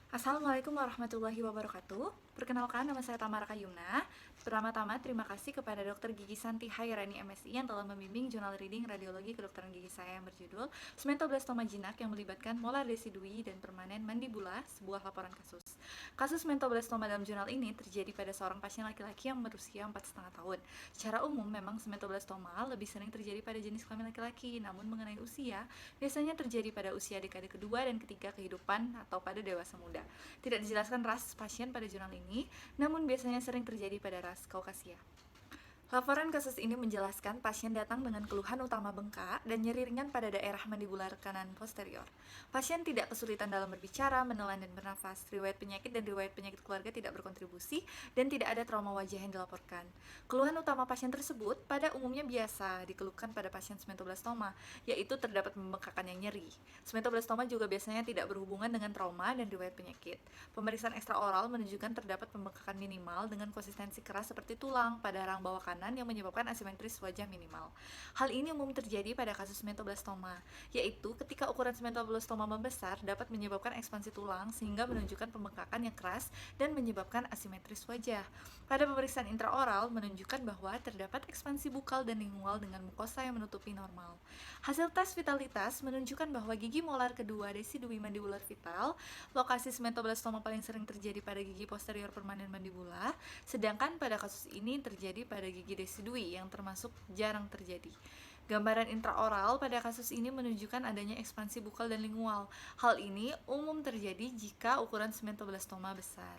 Assalamualaikum warahmatullahi wabarakatuh. Perkenalkan, nama saya Tamara Kayumna. Pertama-tama, terima kasih kepada Dr. Gigi Santi Hairani MSI yang telah membimbing jurnal reading radiologi kedokteran gigi saya yang berjudul Smentoblastoma jinak yang melibatkan molar desidui dan permanen mandibula, sebuah laporan kasus. Kasus smentoblastoma dalam jurnal ini terjadi pada seorang pasien laki-laki yang berusia 4,5 tahun. Secara umum, memang smentoblastoma lebih sering terjadi pada jenis kelamin laki-laki, namun mengenai usia, biasanya terjadi pada usia dekade kedua dan ketiga kehidupan atau pada dewasa muda. Tidak dijelaskan ras pasien pada jurnal ini, namun biasanya sering terjadi pada ras Kaukasia. Laporan kasus ini menjelaskan pasien datang dengan keluhan utama bengkak dan nyeri ringan pada daerah mandibular kanan posterior. Pasien tidak kesulitan dalam berbicara, menelan dan bernafas. Riwayat penyakit dan riwayat penyakit keluarga tidak berkontribusi dan tidak ada trauma wajah yang dilaporkan. Keluhan utama pasien tersebut pada umumnya biasa dikeluhkan pada pasien smentoblastoma, yaitu terdapat pembengkakan yang nyeri. Smentoblastoma juga biasanya tidak berhubungan dengan trauma dan riwayat penyakit. Pemeriksaan ekstraoral menunjukkan terdapat pembengkakan minimal dengan konsistensi keras seperti tulang pada rahang bawah kanan yang menyebabkan asimetris wajah minimal. Hal ini umum terjadi pada kasus smentoblastoma, yaitu ketika ukuran smentoblastoma membesar dapat menyebabkan ekspansi tulang sehingga menunjukkan pembengkakan yang keras dan menyebabkan asimetris wajah. Pada pemeriksaan intraoral menunjukkan bahwa terdapat ekspansi bukal dan lingual dengan mukosa yang menutupi normal. Hasil tes vitalitas menunjukkan bahwa gigi molar kedua desidui mandibular vital, lokasi smentoblastoma paling sering terjadi pada gigi posterior permanen mandibula, sedangkan pada kasus ini terjadi pada gigi desidui yang termasuk jarang terjadi. Gambaran intraoral pada kasus ini menunjukkan adanya ekspansi bukal dan lingual. Hal ini umum terjadi jika ukuran smentoblastoma besar.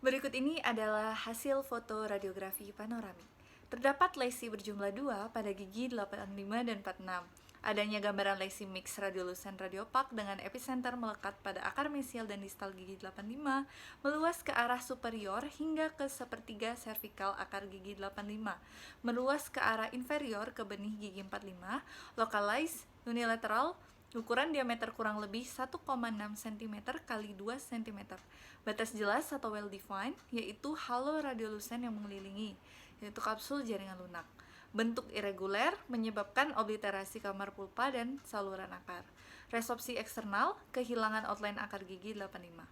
Berikut ini adalah hasil foto radiografi panoramik. Terdapat lesi berjumlah 2 pada gigi 85 dan 46. Adanya gambaran lesi mix radiolucent radiopak dengan epicenter melekat pada akar mesial dan distal gigi 85, meluas ke arah superior hingga ke sepertiga servikal akar gigi 85, meluas ke arah inferior ke benih gigi 45, localized unilateral, ukuran diameter kurang lebih 1,6 cm x 2 cm. Batas jelas atau well defined, yaitu halo radiolucent yang mengelilingi, yaitu kapsul jaringan lunak. Bentuk irreguler menyebabkan obliterasi kamar pulpa dan saluran akar. Resorpsi eksternal, kehilangan outline akar gigi 85.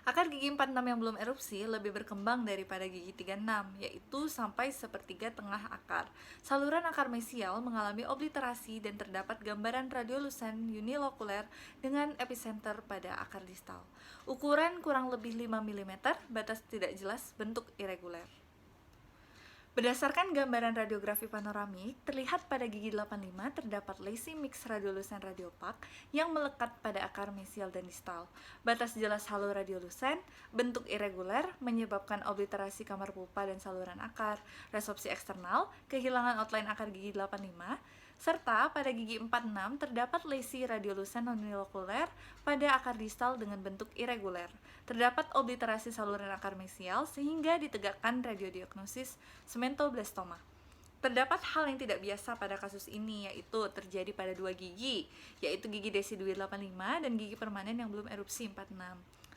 Akar gigi 46 yang belum erupsi lebih berkembang daripada gigi 36, yaitu sampai sepertiga tengah akar. Saluran akar mesial mengalami obliterasi dan terdapat gambaran radiolucent unilokuler dengan epicenter pada akar distal. Ukuran kurang lebih 5 mm, batas tidak jelas, bentuk irreguler. Berdasarkan gambaran radiografi panoramik, terlihat pada gigi 85 terdapat lesi mix radiolucent radiopak yang melekat pada akar mesial dan distal. Batas jelas halo radiolucent, bentuk irreguler, menyebabkan obliterasi kamar pulpa dan saluran akar, resorpsi eksternal, kehilangan outline akar gigi 85, serta pada gigi 46 terdapat lesi radiolucent unilokuler pada akar distal dengan bentuk irreguler. Terdapat obliterasi saluran akar mesial sehingga ditegakkan radiodiagnosis smentoblastoma. Terdapat hal yang tidak biasa pada kasus ini, yaitu terjadi pada dua gigi, yaitu gigi desidui 85 dan gigi permanen yang belum erupsi 46.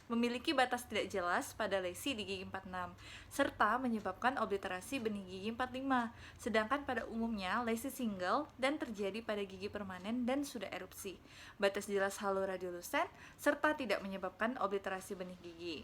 Memiliki batas tidak jelas pada lesi di gigi 46, serta menyebabkan obliterasi benih gigi 45, sedangkan pada umumnya lesi single dan terjadi pada gigi permanen dan sudah erupsi. Batas jelas halo radiolucent, serta tidak menyebabkan obliterasi benih gigi.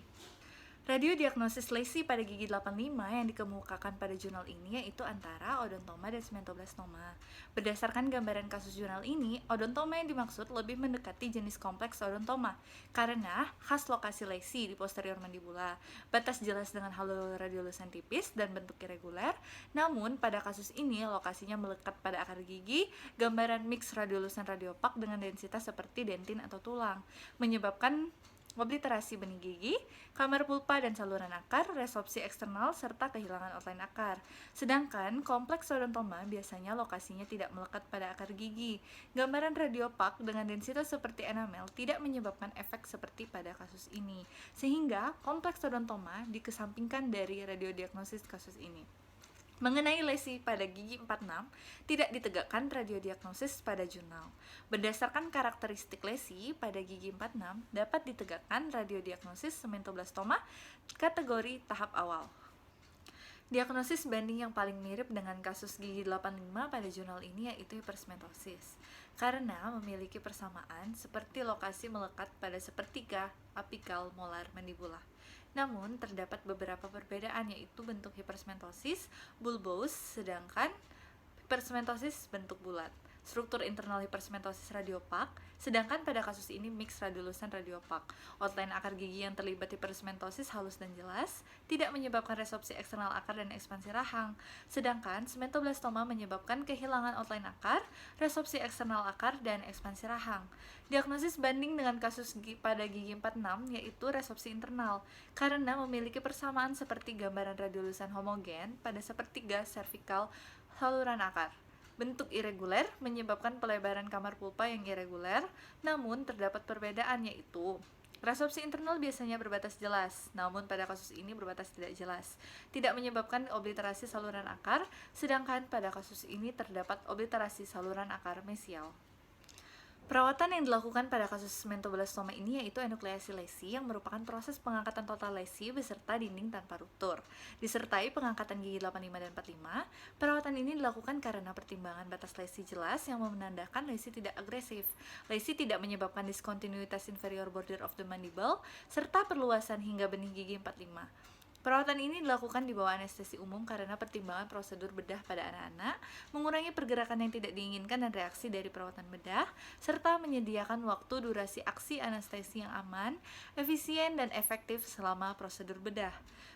Radiodiagnosis lesi pada gigi 85 yang dikemukakan pada jurnal ini yaitu antara odontoma dan smentoblastoma. Berdasarkan gambaran kasus jurnal ini, odontoma yang dimaksud lebih mendekati jenis kompleks odontoma karena khas lokasi lesi di posterior mandibula, batas jelas dengan halo radiolucent tipis dan bentuk irreguler. Namun pada kasus ini lokasinya melekat pada akar gigi, gambaran mix radiolucent radiopak dengan densitas seperti dentin atau tulang, menyebabkan obliterasi benih gigi, kamar pulpa dan saluran akar, resorpsi eksternal, serta kehilangan outline akar. Sedangkan kompleks odontoma biasanya lokasinya tidak melekat pada akar gigi. Gambaran radiopak dengan densitas seperti enamel tidak menyebabkan efek seperti pada kasus ini, sehingga kompleks odontoma dikesampingkan dari radiodiagnosis kasus ini. Mengenai lesi pada gigi 46, tidak ditegakkan radiodiagnosis pada jurnal. Berdasarkan karakteristik lesi pada gigi 46, dapat ditegakkan radiodiagnosis smentoblastoma kategori tahap awal. Diagnosis banding yang paling mirip dengan kasus gigi 85 pada jurnal ini yaitu hipersmentosis, karena memiliki persamaan seperti lokasi melekat pada sepertiga apikal molar mandibula. Namun, terdapat beberapa perbedaan yaitu bentuk hipersmentosis bulbous sedangkan hipersmentosis bentuk bulat. Struktur internal hipersmentosis radiopak, sedangkan pada kasus ini mix radiolucent radiopak. Outline akar gigi yang terlibat hipersmentosis halus dan jelas, tidak menyebabkan resorpsi eksternal akar dan ekspansi rahang. Sedangkan sementoblastoma menyebabkan kehilangan outline akar, resorpsi eksternal akar, dan ekspansi rahang. Diagnosis banding dengan kasus pada gigi 46 yaitu resorpsi internal, karena memiliki persamaan seperti gambaran radiolucent homogen pada sepertiga cervical saluran akar. Bentuk irreguler menyebabkan pelebaran kamar pulpa yang irreguler, namun terdapat perbedaan yaitu resorpsi internal biasanya berbatas jelas, namun pada kasus ini berbatas tidak jelas, tidak menyebabkan obliterasi saluran akar, sedangkan pada kasus ini terdapat obliterasi saluran akar mesial. Perawatan yang dilakukan pada kasus sementoblastoma ini yaitu enukleasi lesi yang merupakan proses pengangkatan total lesi beserta dinding tanpa ruptur, disertai pengangkatan gigi 85 dan 45. Perawatan ini dilakukan karena pertimbangan batas lesi jelas yang menandakan lesi tidak agresif, lesi tidak menyebabkan diskontinuitas inferior border of the mandible, serta perluasan hingga benih gigi 45. Perawatan ini dilakukan di bawah anestesi umum karena pertimbangan prosedur bedah pada anak-anak, mengurangi pergerakan yang tidak diinginkan dan reaksi dari perawatan bedah, serta menyediakan waktu durasi aksi anestesi yang aman, efisien, dan efektif selama prosedur bedah.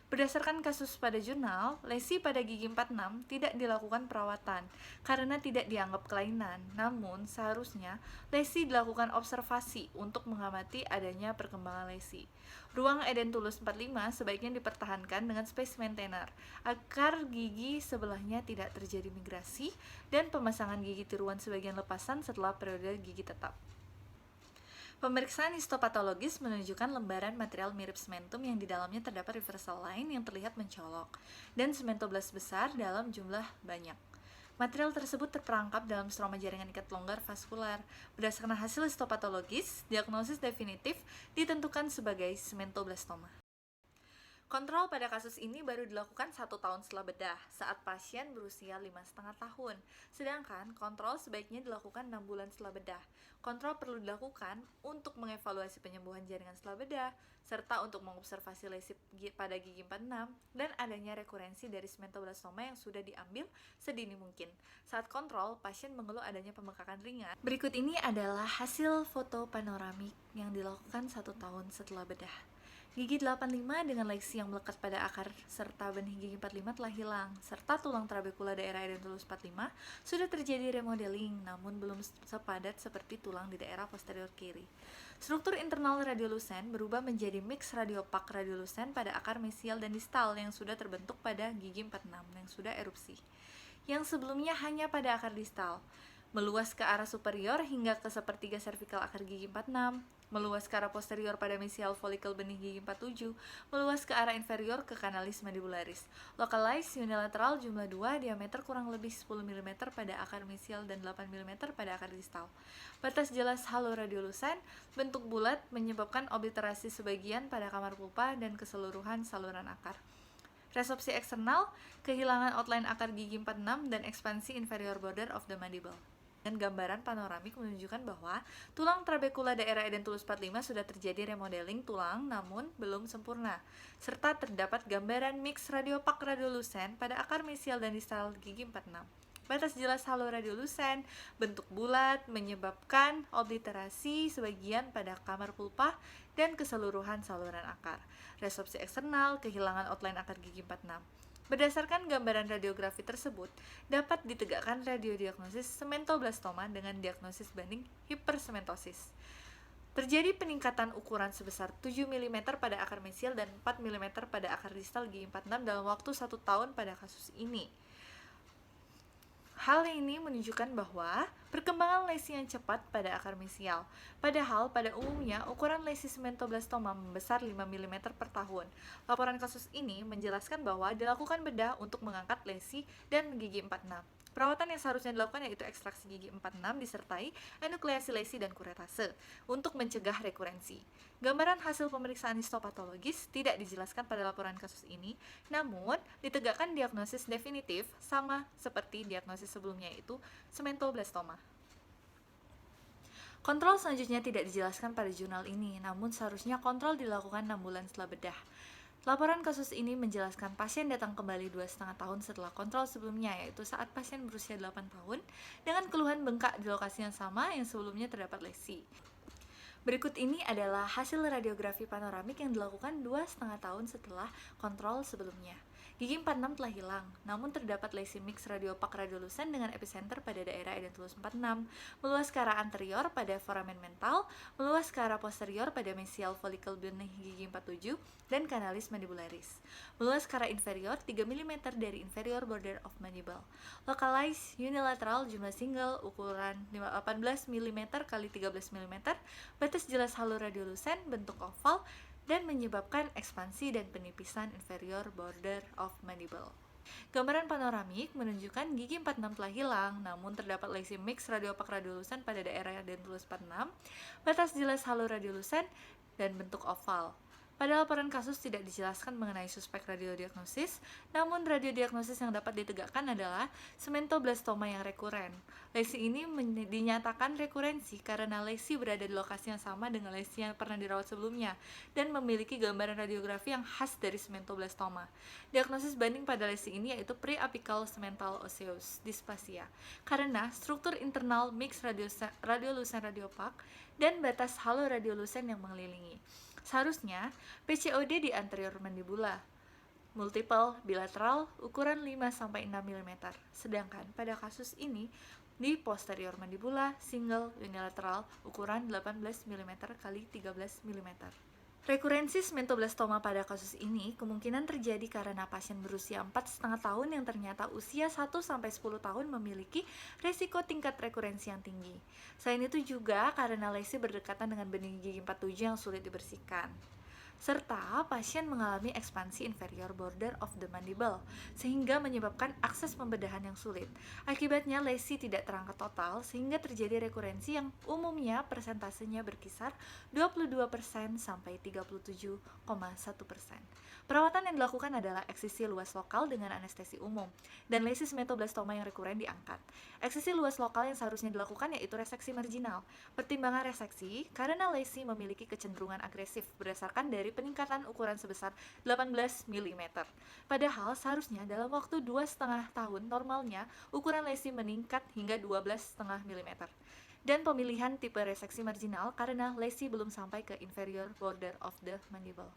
Berdasarkan kasus pada jurnal, lesi pada gigi 46 tidak dilakukan perawatan karena tidak dianggap kelainan, namun seharusnya lesi dilakukan observasi untuk mengamati adanya perkembangan lesi. Ruang edentulus 45 sebaiknya dipertahankan dengan spesimen tenar agar gigi sebelahnya tidak terjadi migrasi dan pemasangan gigi tiruan sebagian lepasan setelah periode gigi tetap. Pemeriksaan histopatologis menunjukkan lembaran material mirip sementum yang di dalamnya terdapat reversal line yang terlihat mencolok dan sementoblast besar dalam jumlah banyak. Material tersebut terperangkap dalam stroma jaringan ikat longgar vaskular. Berdasarkan hasil histopatologis, diagnosis definitif ditentukan sebagai sementoblastoma. Kontrol pada kasus ini baru dilakukan 1 tahun setelah bedah, saat pasien berusia 5,5 tahun. Sedangkan kontrol sebaiknya dilakukan 6 bulan setelah bedah. Kontrol perlu dilakukan untuk mengevaluasi penyembuhan jaringan setelah bedah, serta untuk mengobservasi lesi pada gigi 46 dan adanya rekurensi dari sementoblastoma yang sudah diambil sedini mungkin. Saat kontrol, pasien mengeluh adanya pembengkakan ringan. Berikut ini adalah hasil foto panoramik yang dilakukan 1 tahun setelah bedah. Gigi 85 dengan lesi yang melekat pada akar serta benih gigi 45 telah hilang, serta tulang trabekula daerah edentulus 45 sudah terjadi remodeling, namun belum sepadat seperti tulang di daerah posterior kiri. Struktur internal radiolucent berubah menjadi mix radiopak radiolucent pada akar mesial dan distal yang sudah terbentuk pada gigi 46 yang sudah erupsi, yang sebelumnya hanya pada akar distal. Meluas ke arah superior hingga ke sepertiga cervical akar gigi 46, meluas ke arah posterior pada mesial folikel benih gigi 47, meluas ke arah inferior ke kanalis mandibularis. Localized unilateral jumlah 2, diameter kurang lebih 10 mm pada akar mesial dan 8 mm pada akar distal. Batas jelas halo radiolucent, bentuk bulat menyebabkan obliterasi sebagian pada kamar pulpa dan keseluruhan saluran akar. Resorpsi eksternal, kehilangan outline akar gigi 46 dan ekspansi inferior border of the mandible. Dan gambaran panoramik menunjukkan bahwa tulang trabekula daerah edentulus 45 sudah terjadi remodeling tulang namun belum sempurna, serta terdapat gambaran mix radiopak radiolucent pada akar mesial dan distal gigi 46. Batas jelas halo radiolucent, bentuk bulat menyebabkan obliterasi sebagian pada kamar pulpa dan keseluruhan saluran akar. Resorpsi eksternal, kehilangan outline akar gigi 46. Berdasarkan gambaran radiografi tersebut, dapat ditegakkan radiodiagnosis sementoblastoma dengan diagnosis banding hipersementosis. Terjadi peningkatan ukuran sebesar 7 mm pada akar mesial dan 4 mm pada akar distal gigi 46 dalam waktu 1 tahun pada kasus ini. Hal ini menunjukkan bahwa perkembangan lesi yang cepat pada akar mesial. Padahal pada umumnya ukuran lesi sementoblastoma membesar 5 mm per tahun. Laporan kasus ini menjelaskan bahwa dilakukan bedah untuk mengangkat lesi dan gigi 46. Perawatan yang seharusnya dilakukan yaitu ekstraksi gigi 46 disertai enukleasi lesi dan kuretase untuk mencegah rekurensi. Gambaran hasil pemeriksaan histopatologis tidak dijelaskan pada laporan kasus ini, namun ditegakkan diagnosis definitif sama seperti diagnosis sebelumnya yaitu sementoblastoma. Kontrol selanjutnya tidak dijelaskan pada jurnal ini, namun seharusnya kontrol dilakukan 6 bulan setelah bedah. Laporan kasus ini menjelaskan pasien datang kembali 2,5 tahun setelah kontrol sebelumnya, yaitu saat pasien berusia 8 tahun dengan keluhan bengkak di lokasi yang sama yang sebelumnya terdapat lesi. Berikut ini adalah hasil radiografi panoramik yang dilakukan 2,5 tahun setelah kontrol sebelumnya. Gigi 46 telah hilang, namun terdapat lesi mix radiopak radiolucen dengan epicenter pada daerah edentulus 46, meluas ke arah anterior pada foramen mental, meluas ke arah posterior pada mesial folikel benih gigi 47, dan kanalis mandibularis. Meluas ke arah inferior 3 mm dari inferior border of mandible. Localized unilateral jumlah single ukuran 18 mm x 13 mm, batas jelas halo radiolucen bentuk oval, dan menyebabkan ekspansi dan penipisan inferior border of mandible. Gambaran panoramik menunjukkan gigi 46 telah hilang, namun terdapat lesi mix radiopak radiolucen pada daerah edentulus 46, batas jelas halo radiolucen, dan bentuk oval. Pada laporan kasus tidak dijelaskan mengenai suspek radiodiagnosis, namun radiodiagnosis yang dapat ditegakkan adalah sementoblastoma yang rekuren. Lesi ini dinyatakan rekurensi karena lesi berada di lokasi yang sama dengan lesi yang pernah dirawat sebelumnya dan memiliki gambaran radiografi yang khas dari sementoblastoma. Diagnosis banding pada lesi ini yaitu preapical semental osseous dysplasia karena struktur internal mix radiolucen radiopak dan batas halo radiolucen yang mengelilingi. Seharusnya PCOD di anterior mandibula, multiple bilateral ukuran 5-6 mm, sedangkan pada kasus ini di posterior mandibula single unilateral ukuran 18 mm x 13 mm. Rekurensi sementoblastoma pada kasus ini kemungkinan terjadi karena pasien berusia 4,5 tahun yang ternyata usia 1-10 tahun memiliki resiko tingkat rekurensi yang tinggi. Selain itu juga karena lesi berdekatan dengan benih gigi 47 yang sulit dibersihkan. Serta pasien mengalami ekspansi inferior border of the mandible, sehingga menyebabkan akses pembedahan yang sulit. Akibatnya lesi tidak terangkat total, sehingga terjadi rekurensi yang umumnya persentasenya berkisar 22% sampai 37,1%. Perawatan yang dilakukan adalah eksisi luas lokal dengan anestesi umum, dan lesi sementoblastoma yang rekuren diangkat. Eksisi luas lokal yang seharusnya dilakukan yaitu reseksi marginal. Pertimbangan reseksi karena lesi memiliki kecenderungan agresif berdasarkan dari peningkatan ukuran sebesar 18 mm. Padahal seharusnya dalam waktu 2,5 tahun normalnya ukuran lesi meningkat hingga 12,5 mm. Dan pemilihan tipe reseksi marginal karena lesi belum sampai ke inferior border of the mandible.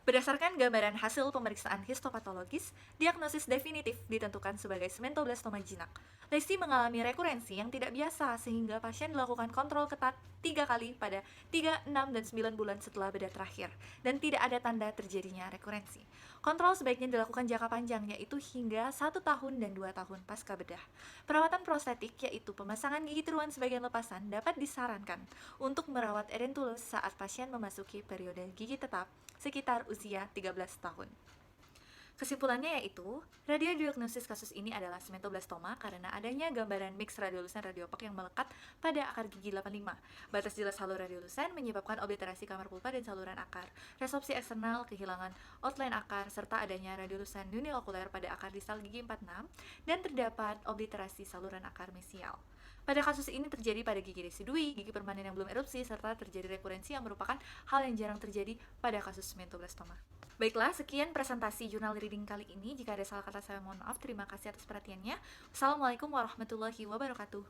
Berdasarkan gambaran hasil pemeriksaan histopatologis, diagnosis definitif ditentukan sebagai sementoblastoma jinak. Lesi mengalami rekurensi yang tidak biasa sehingga pasien dilakukan kontrol ketat 3 kali pada 3, 6, dan 9 bulan setelah bedah terakhir dan tidak ada tanda terjadinya rekurensi. Kontrol sebaiknya dilakukan jangka panjang yaitu hingga 1 tahun dan 2 tahun pasca bedah. Perawatan prostetik yaitu pemasangan gigi tiruan sebagian lepasan dapat disarankan untuk merawat edentulus saat pasien memasuki periode gigi tetap sekitar usia 13 tahun. Kesimpulannya yaitu, radiodiagnosis kasus ini adalah sementoblastoma karena adanya gambaran mix radiolucen radiopak yang melekat pada akar gigi 85. Batas jelas halo radiolucen menyebabkan obliterasi kamar pulpa dan saluran akar, resorpsi eksternal, kehilangan outline akar, serta adanya radiolucen unilokuler pada akar distal gigi 46, dan terdapat obliterasi saluran akar mesial. Pada kasus ini terjadi pada gigi residui, gigi permanen yang belum erupsi, serta terjadi rekurensi yang merupakan hal yang jarang terjadi pada kasus sementoblastoma. Baiklah, sekian presentasi jurnal reading kali ini. Jika ada salah kata saya mohon maaf. Terima kasih atas perhatiannya. Wassalamualaikum warahmatullahi wabarakatuh.